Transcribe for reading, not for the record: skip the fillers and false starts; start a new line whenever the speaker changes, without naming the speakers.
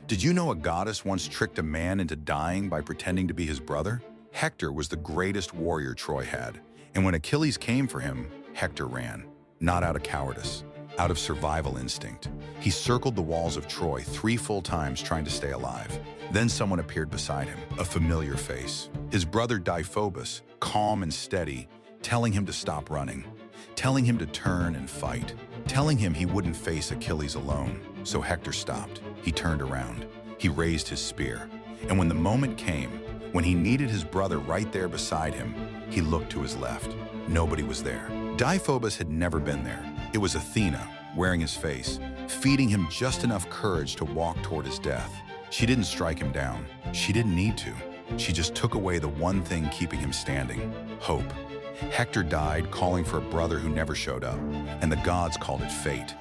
Did you know a goddess once tricked a man into dying by pretending to be his brother? Hector was the greatest warrior Troy had, and when Achilles came for him, Hector ran. Not out of cowardice, out of survival instinct. He circled the walls of Troy 3 full times trying to stay alive. Then someone appeared beside him, a familiar face. His brother Deiphobus, calm and steady, telling him to stop running, telling him to turn and fight, telling him he wouldn't face Achilles alone. So Hector stopped. He turned around. He raised his spear. And when the moment came, when he needed his brother right there beside him, he looked to his left. Nobody was there. Deiphobus had never been there. It was Athena, wearing his face, feeding him just enough courage to walk toward his death. She didn't strike him down. She didn't need to. She just took away the one thing keeping him standing: hope. Hector died calling for a brother who never showed up, and the gods called it fate.